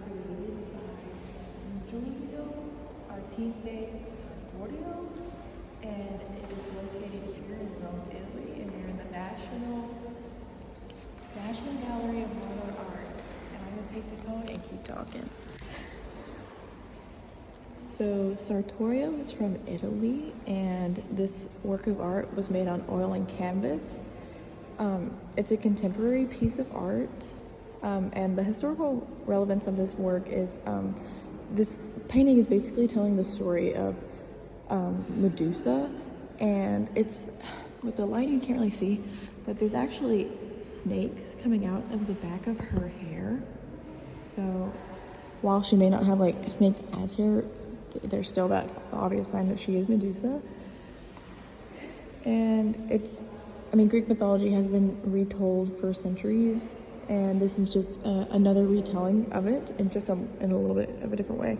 created by Giulio Artiste Sartorio, and it is located here in Rome, Italy, and they're in the National Gallery of Modern Art. And I'm gonna take the phone and keep talking. So Sartorio is from Italy, and this work of art was made on oil and canvas. It's a contemporary piece of art, and the historical relevance of this work is this painting is basically telling the story of Medusa, and it's with the light you can't really see, but there's actually snakes coming out of the back of her hair. So while she may not have like snakes as hair, there's still that obvious sign that she is Medusa. And Greek mythology has been retold for centuries, and this is just another retelling of it in a little bit of a different way.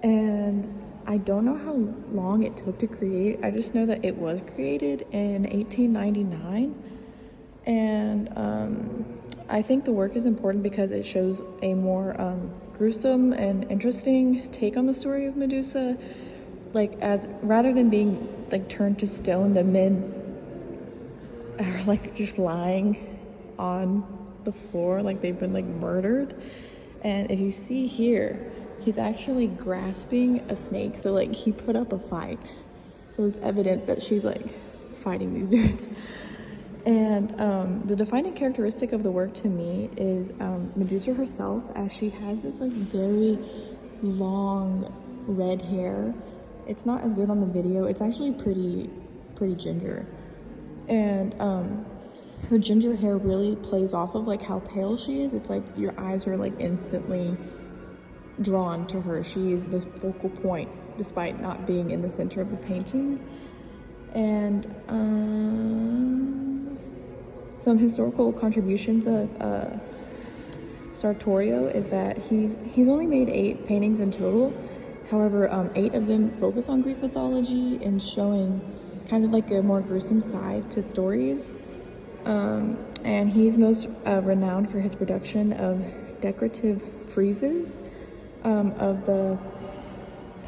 And I don't know how long it took to create. I just know that it was created in 1899, and I think the work is important because it shows a more gruesome and interesting take on the story of Medusa. Like, as rather than being like turned to stone, the men are like just lying on the floor like they've been like murdered. And if you see here, he's actually grasping a snake, so like he put up a fight, so it's evident that she's like fighting these dudes. And the defining characteristic of the work to me is Medusa herself, as she has this like very long red hair. It's not as good on the video. It's actually pretty ginger, and her ginger hair really plays off of like how pale she is. It's like your eyes are like instantly drawn to her. She is the focal point despite not being in the center of the painting. And some historical contributions of Sartorio is that he's only made 8 paintings in total. However, 8 of them focus on Greek mythology and showing kind of like a more gruesome side to stories. And he's most renowned for his production of decorative friezes of the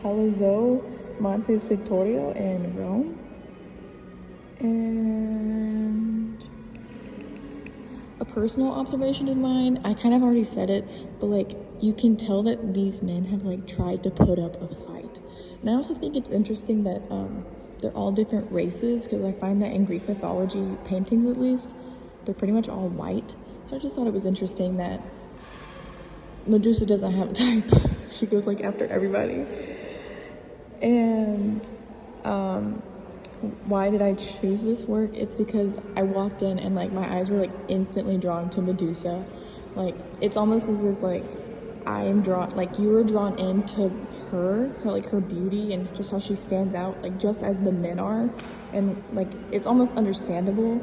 Palazzo Montecitorio in Rome. And a personal observation of mine, I kind of already said it, but like you can tell that these men have like tried to put up a fight. And I also think it's interesting that they're all different races, because I find that in Greek mythology paintings, at least, they're pretty much all white. So I just thought it was interesting that Medusa doesn't have a type. She goes like after everybody. And why did I choose this work? It's because I walked in and like my eyes were like instantly drawn to Medusa. Like it's almost as if like I am drawn, like you were drawn into her like her beauty and just how she stands out, like just as the men are. And like it's almost understandable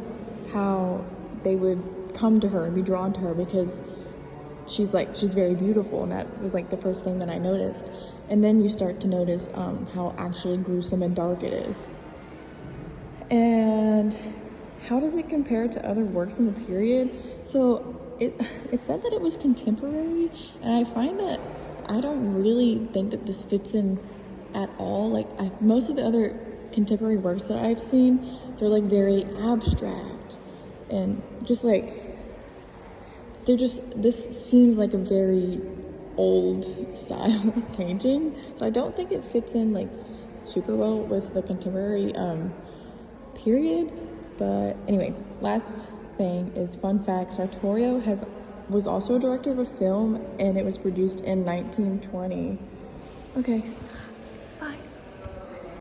how they would come to her and be drawn to her, because she's very beautiful, and that was like the first thing that I noticed. And then you start to notice how actually gruesome and dark it is. And how does it compare to other works in the period? So it said that it was contemporary, and I find that I don't really think that this fits in at all. Like most of the other contemporary works that I've seen, they're like very abstract and just like this seems like a very old style painting. So I don't think it fits in like super well with the contemporary period. But anyways, last thing is fun fact: Sartorio was also a director of a film, and it was produced in 1920. Okay,